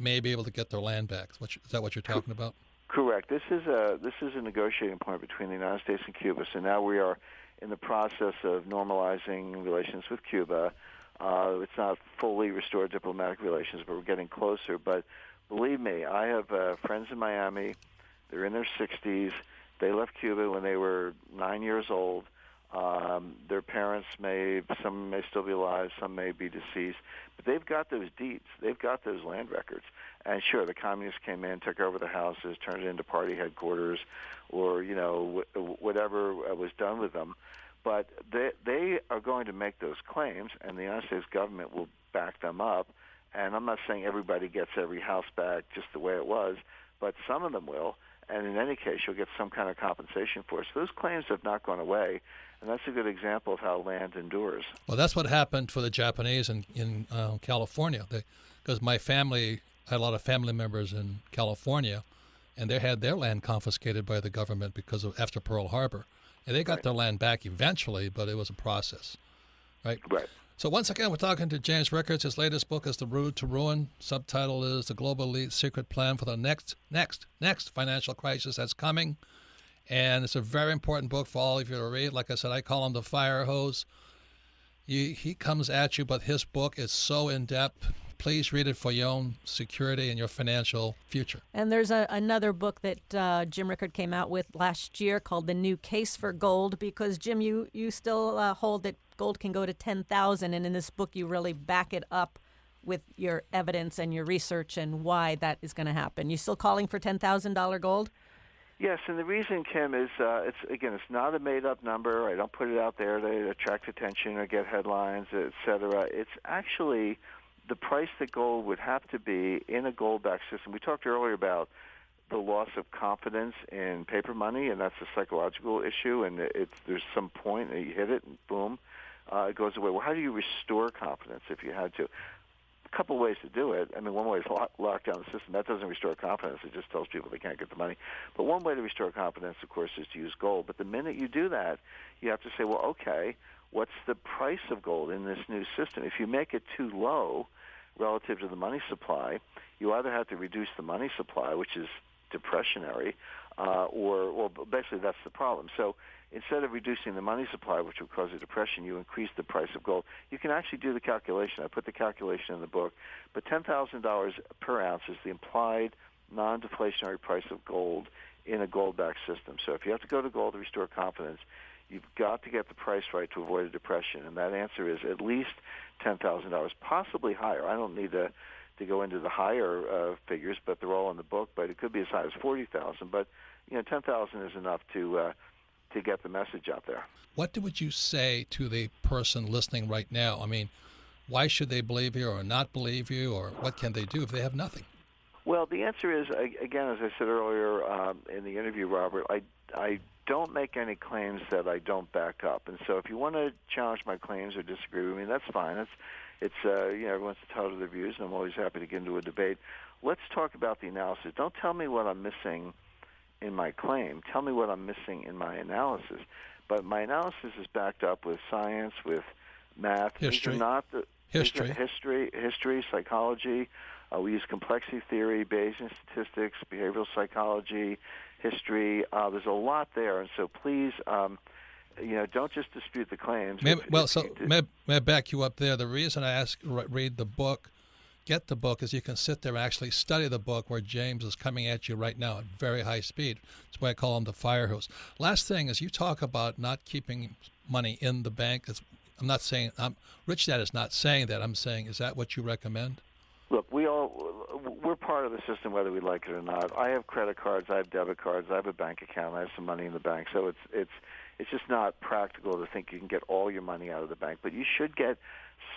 may be able to get their land back. Is that what you're talking about? Correct. This is a negotiating point between the United States and Cuba. So now we are in the process of normalizing relations with Cuba. It's not fully restored diplomatic relations, but we're getting closer. But believe me, I have friends in Miami. They're in their 60s. They left Cuba when they were 9 years old. Their parents some may still be alive, some may be deceased, but they've got those deeds. They've got those land records. And sure, the communists came in, took over the houses, turned it into party headquarters, or whatever was done with them. But they are going to make those claims, and the United States government will back them up. And I'm not saying everybody gets every house back just the way it was, but some of them will. And in any case, you'll get some kind of compensation for it. So those claims have not gone away, and that's a good example of how land endures. Well, that's what happened for the Japanese in California. Because my family, I had a lot of family members in California, and they had their land confiscated by the government after Pearl Harbor. And they got their land back eventually, but it was a process, right? Right. So once again, we're talking to James Rickards. His latest book is The Road to Ruin. Subtitle is The Global Elite Secret Plan for the Next Financial Crisis That's Coming. And it's a very important book for all of you to read. Like I said, I call him the fire hose. He comes at you, but his book is so in-depth. Please read it for your own security and your financial future. And there's another book that Jim Rickard came out with last year called The New Case for Gold, because, Jim, you still hold that gold can go to $10,000, and in this book you really back it up with your evidence and your research and why that is going to happen. You still calling for $10,000 gold? Yes, and the reason, Kim, is it's not a made-up number. I don't put it out there to attract attention or get headlines, et cetera. It's actually the price that gold would have to be in a gold-backed system. We talked earlier about the loss of confidence in paper money, and that's a psychological issue, and there's some point, and you hit it, and boom, it goes away. Well, how do you restore confidence if you had to? A couple ways to do it. I mean, one way is lock down the system. That doesn't restore confidence. It just tells people they can't get the money. But one way to restore confidence, of course, is to use gold. But the minute you do that, you have to say, well, okay, what's the price of gold in this new system? If you make it too low relative to the money supply, you either have to reduce the money supply, which is depressionary, or basically that's the problem. So instead of reducing the money supply, which would cause a depression, you increase the price of gold. You can actually do the calculation. I put the calculation in the book. But $10,000 per ounce is the implied non-deflationary price of gold in a gold-backed system. So if you have to go to gold to restore confidence, you've got to get the price right to avoid a depression. And that answer is at least $10,000, possibly higher. I don't need to go into the higher figures, but they're all in the book. But it could be as high as $40,000. But $10,000 is enough to get the message out there. What would you say to the person listening right now? I mean, why should they believe you or not believe you, or what can they do if they have nothing? Well, the answer is, again, as I said earlier in the interview, Robert, I don't make any claims that I don't back up. And so if you want to challenge my claims or disagree with me, that's fine. It's everyone's entitled to their views, and I'm always happy to get into a debate. Let's talk about the analysis. Don't tell me what I'm missing in my claim. Tell me what I'm missing in my analysis. But my analysis is backed up with science, with math. History. These are not History. Psychology. We use complexity theory, Bayesian statistics, behavioral psychology, history. There's a lot there, and so please, don't just dispute the claims. May I back you up there? The reason I ask read the book, get the book, is you can sit there and actually study the book where James is coming at you right now at very high speed. That's why I call him the fire hose. Last thing is you talk about not keeping money in the bank. I'm not saying Rich Dad is not saying that. I'm saying, is that what you recommend? Look, we're part of the system whether we like it or not. I have credit cards, I have debit cards, I have a bank account, I have some money in the bank. So it's just not practical to think you can get all your money out of the bank. But you should get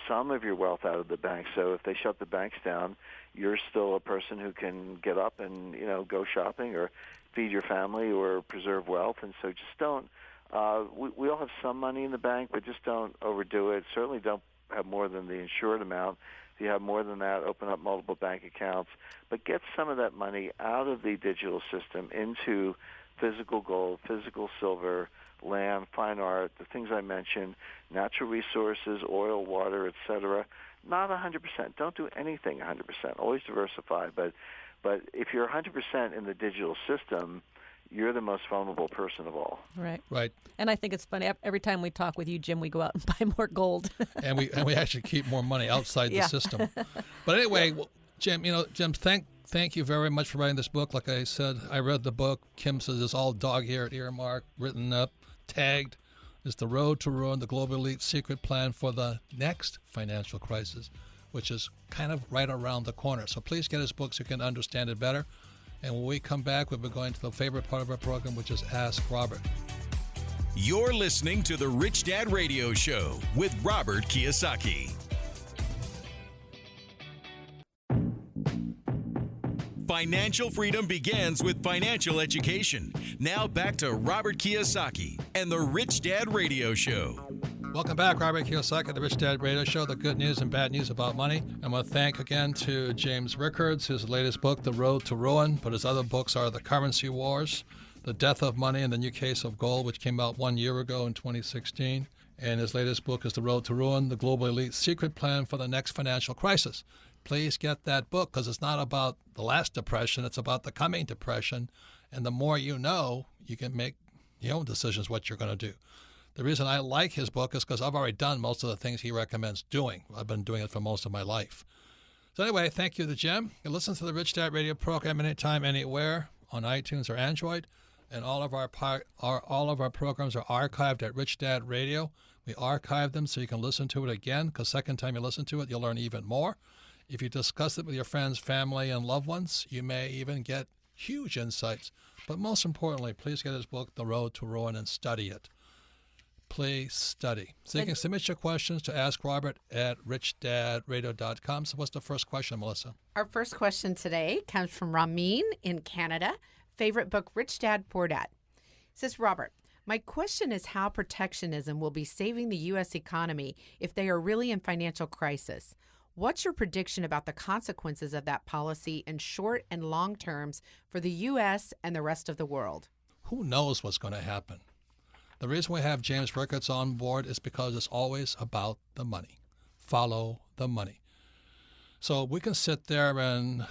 some of your wealth out of the bank. So if they shut the banks down, you're still a person who can get up and go shopping or feed your family or preserve wealth. And so just don't. We all have some money in the bank, but just don't overdo it. Certainly don't have more than the insured amount. If you have more than that, open up multiple bank accounts. But get some of that money out of the digital system into physical gold, physical silver, land, fine art, the things I mentioned, natural resources, oil, water, etc. Not 100%. Don't do anything 100%. Always diversify. But if you're 100% in the digital system, you're the most vulnerable person of all. Right. And I think it's funny. Every time we talk with you, Jim, we go out and buy more gold. and we actually keep more money outside the system. But anyway, Jim, thank you very much for writing this book. Like I said, I read the book. Kim says it's all dog-eared, earmarked, written up, tagged. It's The Road to Ruin, the Global Elite Secret Plan for the Next Financial Crisis, which is kind of right around the corner. So please get his book so you can understand it better. And when we come back, we'll be going to the favorite part of our program, which is Ask Robert. You're listening to the Rich Dad Radio Show with Robert Kiyosaki. Financial freedom begins with financial education. Now back to Robert Kiyosaki and the Rich Dad Radio Show. Welcome back, Robert Kiyosaki, the Rich Dad Radio Show, the good news and bad news about money. I want to thank again to James Rickards, his latest book, The Road to Ruin, but his other books are The Currency Wars, The Death of Money, and The New Case of Gold, which came out 1 year ago in 2016. And his latest book is The Road to Ruin, the Global Elite Secret Plan for the Next Financial Crisis. Please get that book because it's not about the last depression, it's about the coming depression. And the more you know, you can make your own decisions what you're going to do. The reason I like his book is because I've already done most of the things he recommends doing. I've been doing it for most of my life. So anyway, thank you to Jim. You can listen to the Rich Dad Radio program anytime, anywhere on iTunes or Android. And all of our programs are archived at Rich Dad Radio. We archive them so you can listen to it again because second time you listen to it, you'll learn even more. If you discuss it with your friends, family, and loved ones, you may even get huge insights. But most importantly, please get his book, The Road to Ruin, and study it. Please study. So you can submit your questions to Ask Robert at richdadradio.com. So what's the first question, Melissa? Our first question today comes from Ramin in Canada. Favorite book, Rich Dad, Poor Dad. It says, Robert, my question is how protectionism will be saving the U.S. economy if they are really in financial crisis. What's your prediction about the consequences of that policy in short and long terms for the U.S. and the rest of the world? Who knows what's going to happen? The reason we have James Rickards on board is because it's always about the money. Follow the money. So we can sit there and,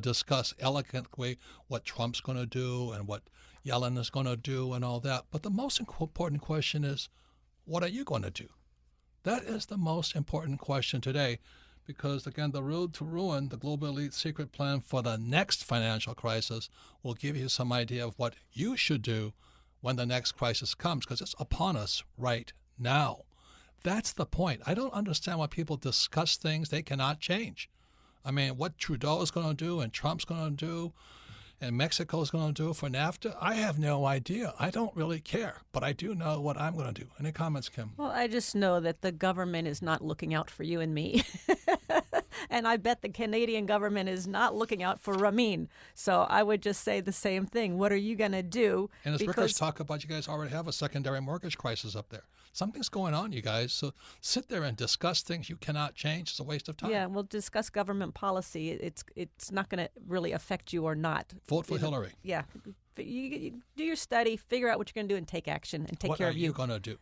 discuss elegantly what Trump's going to do and what Yellen is going to do and all that. But the most important question is, what are you going to do? That is the most important question today because, again, the Road to Ruin, the Global Elite Secret Plan for the Next Financial Crisis, will give you some idea of what you should do when the next crisis comes, because it's upon us right now. That's the point. I don't understand why people discuss things they cannot change. I mean, what Trudeau is going to do and Trump's going to do and Mexico is going to do for NAFTA, I have no idea. I don't really care, but I do know what I'm going to do. Any comments, Kim? Well, I just know that the government is not looking out for you and me. And I bet the Canadian government is not looking out for Ramin. So I would just say the same thing. What are you going to do? And as Rickards talk about, you guys already have a secondary mortgage crisis up there. Something's going on, you guys. So sit there and discuss things you cannot change. It's a waste of time. Yeah, we'll discuss government policy. It's not going to really affect you or not. Vote for Hillary. Yeah. You do your study, figure out what you're going to do, and take action and take care of you. What are you going to do?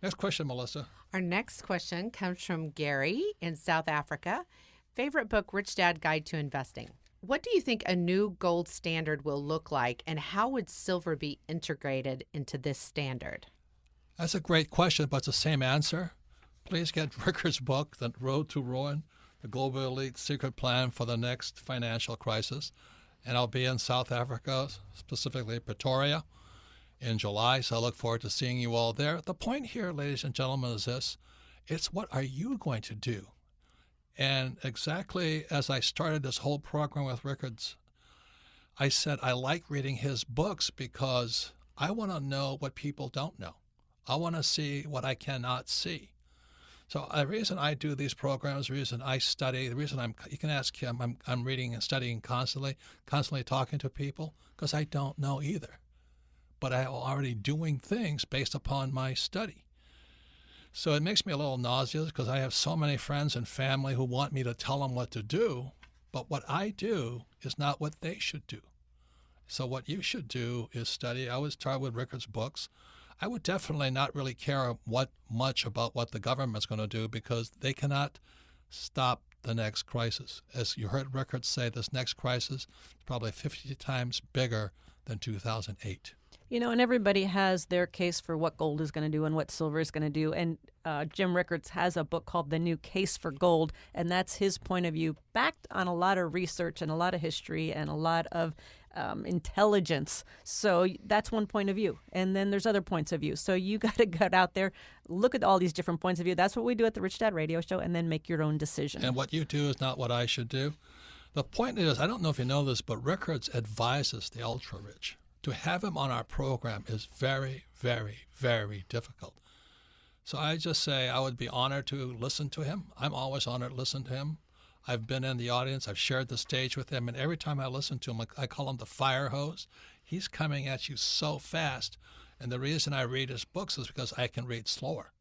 Next question, Melissa. Our next question comes from Gary in South Africa. Favorite book, Rich Dad Guide to Investing. What do you think a new gold standard will look like, and how would silver be integrated into this standard? That's a great question, but it's the same answer. Please get Rickards' book, The Road to Ruin, the Global Elite Secret Plan for the Next Financial Crisis. And I'll be in South Africa, specifically Pretoria. in July, so I look forward to seeing you all there. The point here, ladies and gentlemen, is this. It's what are you going to do? And exactly as I started this whole program with Rickards, I said I like reading his books because I want to know what people don't know. I want to see what I cannot see. So the reason I do these programs, the reason I study, the reason you can ask him, I'm reading and studying constantly talking to people, because I don't know either. But I'm already doing things based upon my study. So it makes me a little nauseous because I have so many friends and family who want me to tell them what to do, but what I do is not what they should do. So what you should do is study. I would start with Rickards' books. I would definitely not really care much about what the government's going to do because they cannot stop the next crisis. As you heard Rickards say, this next crisis is probably 50 times bigger than 2008. You know, and everybody has their case for what gold is going to do and what silver is going to do. And Jim Rickards has a book called The New Case for Gold, and that's his point of view, backed on a lot of research and a lot of history and a lot of intelligence. So that's one point of view. And then there's other points of view. So you got to get out there, look at all these different points of view. That's what we do at the Rich Dad Radio Show, and then make your own decision. And what you do is not what I should do. The point is, I don't know if you know this, but Rickards advises the ultra-rich. To have him on our program is very, very, very difficult. So I just say I would be honored to listen to him. I'm always honored to listen to him. I've been in the audience. I've shared the stage with him. And every time I listen to him, I call him the fire hose. He's coming at you so fast. And the reason I read his books is because I can read slower.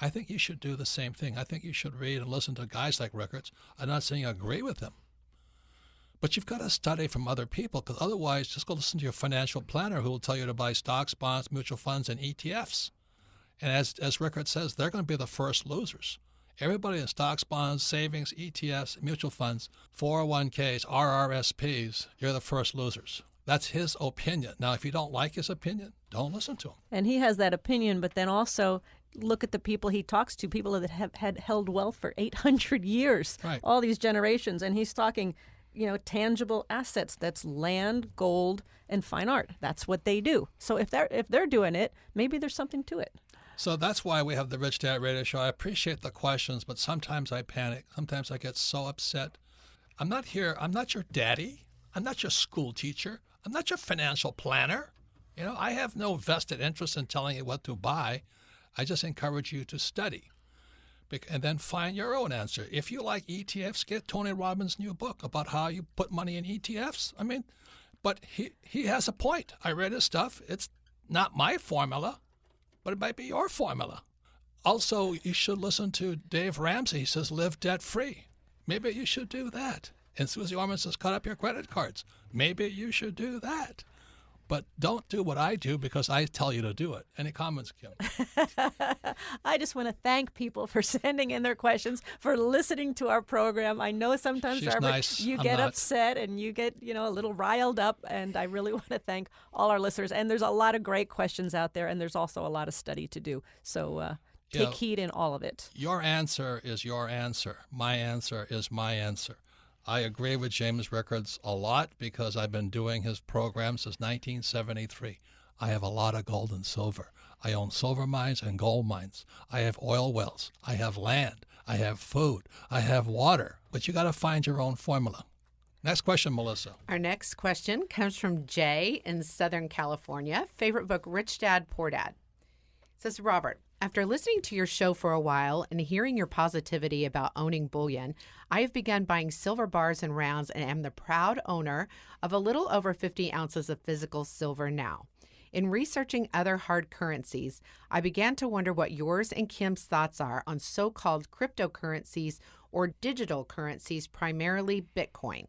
I think you should do the same thing. I think you should read and listen to guys like Rickards. I'm not saying I agree with him. But you've got to study from other people, because otherwise just go listen to your financial planner who will tell you to buy stocks, bonds, mutual funds, and ETFs. And as Rickards says, they're going to be the first losers. Everybody in stocks, bonds, savings, ETFs, mutual funds, 401ks, RRSPs, you're the first losers. That's his opinion. Now, if you don't like his opinion, don't listen to him. And he has that opinion, but then also look at the people he talks to, people that have had held wealth for 800 years, right. All these generations. And he's talking, tangible assets. That's land, gold, and fine art. That's what they do. So if they're doing it, maybe there's something to it. So that's why we have the Rich Dad Radio Show. I appreciate the questions, but sometimes I panic. Sometimes I get so upset. I'm not your daddy. I'm not your school teacher. I'm not your financial planner. I have no vested interest in telling you what to buy. I just encourage you to study and then find your own answer. If you like ETFs, get Tony Robbins' new book about how you put money in ETFs. But he has a point. I read his stuff. It's not my formula, but it might be your formula. Also, you should listen to Dave Ramsey. He says, live debt-free. Maybe you should do that. And Susie Orman says, cut up your credit cards. Maybe you should do that. But don't do what I do because I tell you to do it. Any comments, Kim? I just want to thank people for sending in their questions, for listening to our program. I know sometimes, Robert, nice. you get upset and you get, a little riled up, and I really want to thank all our listeners. And there's a lot of great questions out there, and there's also a lot of study to do. So take heed in all of it. Your answer is your answer. My answer is my answer. I agree with James Rickards a lot because I've been doing his program since 1973. I have a lot of gold and silver. I own silver mines and gold mines. I have oil wells. I have land. I have food. I have water. But you got to find your own formula. Next question, Melissa. Our next question comes from Jay in Southern California. Favorite book, Rich Dad, Poor Dad. It says, Robert, after listening to your show for a while and hearing your positivity about owning bullion, I have begun buying silver bars and rounds and am the proud owner of a little over 50 ounces of physical silver now. In researching other hard currencies, I began to wonder what yours and Kim's thoughts are on so-called cryptocurrencies or digital currencies, primarily Bitcoin.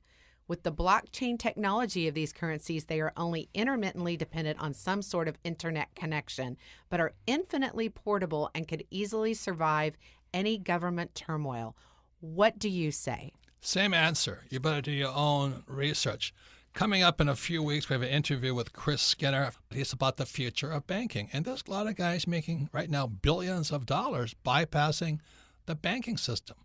With the blockchain technology of these currencies, they are only intermittently dependent on some sort of internet connection, but are infinitely portable and could easily survive any government turmoil. What do you say? Same answer. You better do your own research. Coming up in a few weeks, we have an interview with Chris Skinner. He's about the future of banking. And there's a lot of guys making, right now, billions of dollars bypassing the banking system.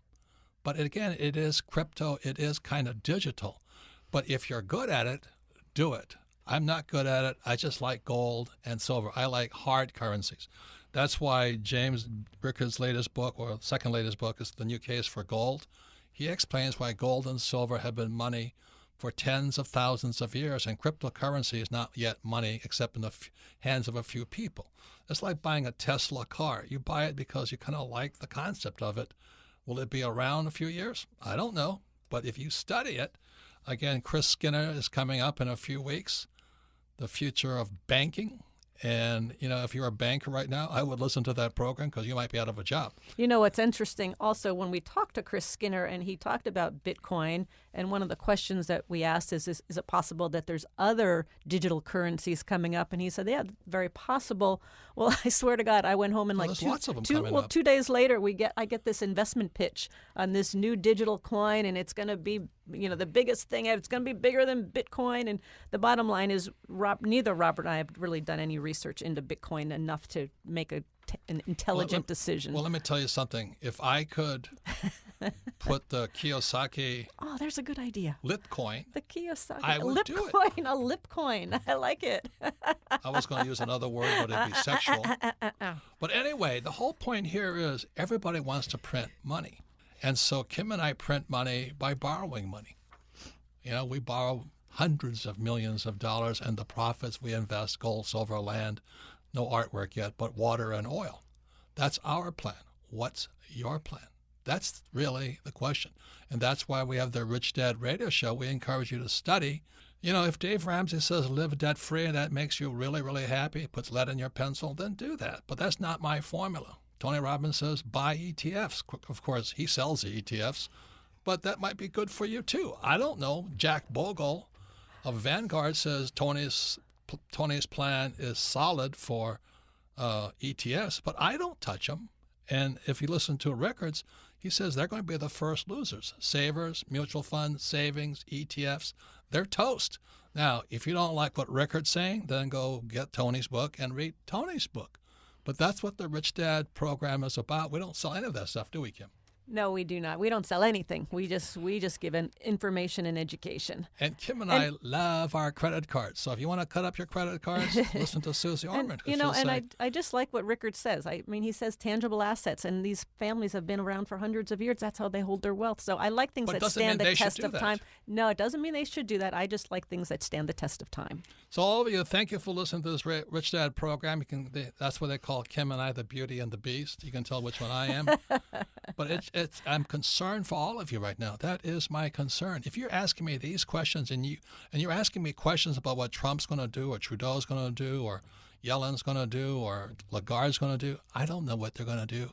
But again, it is crypto. It is kind of digital. But if you're good at it, do it. I'm not good at it. I just like gold and silver. I like hard currencies. That's why James Rickards' latest book, or second latest book, is The New Case for Gold. He explains why gold and silver have been money for tens of thousands of years, and cryptocurrency is not yet money except in the hands of a few people. It's like buying a Tesla car. You buy it because you kind of like the concept of it. Will it be around a few years? I don't know. But if you study it, again, Chris Skinner is coming up in a few weeks, the future of banking. And, if you're a banker right now, I would listen to that program because you might be out of a job. What's interesting also, when we talked to Chris Skinner and he talked about Bitcoin, and one of the questions that we asked is it possible that there's other digital currencies coming up? And he said, yeah, very possible. Well, I swear to God, I went home and there's lots of them coming up. 2 days later, I get this investment pitch on this new digital coin, and it's going to be the biggest thing. It's going to be bigger than Bitcoin. And the bottom line is neither Robert and I have really done any research into Bitcoin enough to make an intelligent decision. Well, let me tell you something. If I could put the Kiyosaki... Oh, there's a good idea. Lipcoin. The Kiyosaki. I would do it. A lip coin. I like it. I was going to use another word, but it'd be sexual. But anyway, the whole point here is everybody wants to print money. And so Kim and I print money by borrowing money. We borrow hundreds of millions of dollars, and the profits we invest, gold, silver, land, no artwork yet, but water and oil. That's our plan. What's your plan? That's really the question. And that's why we have the Rich Dad radio show. We encourage you to study. If Dave Ramsey says live debt-free and that makes you really, really happy, puts lead in your pencil, then do that. But that's not my formula. Tony Robbins says buy ETFs. Of course, he sells the ETFs, but that might be good for you too. I don't know. Jack Bogle of Vanguard says Tony's plan is solid for ETFs, but I don't touch them. And if you listen to Rickards, he says they're going to be the first losers. Savers, mutual funds, savings, ETFs, they're toast. Now, if you don't like what Rickards saying, then go get Tony's book and read Tony's book. But that's what the Rich Dad program is about. We don't sell any of that stuff, do we, Kim? No, we do not. We don't sell anything. We just give information and education. And Kim and I love our credit cards. So if you want to cut up your credit cards, listen to Susie Orman. I just like what Rickard says. He says tangible assets, and these families have been around for hundreds of years. That's how they hold their wealth. So I like things that stand the test of time. No, it doesn't mean they should do that. I just like things that stand the test of time. So all of you, thank you for listening to this Rich Dad program. That's what they call Kim and I, the Beauty and the Beast. You can tell which one I am. But I'm concerned for all of you right now. That is my concern. If you're asking me these questions and you're asking me questions about what Trump's going to do or Trudeau's going to do or Yellen's going to do or Lagarde's going to do, I don't know what they're going to do.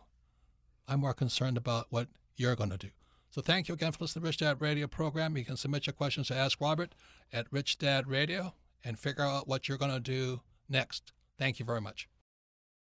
I'm more concerned about what you're going to do. So thank you again for listening to the Rich Dad Radio program. You can submit your questions to Ask Robert at Rich Dad Radio and figure out what you're going to do next. Thank you very much.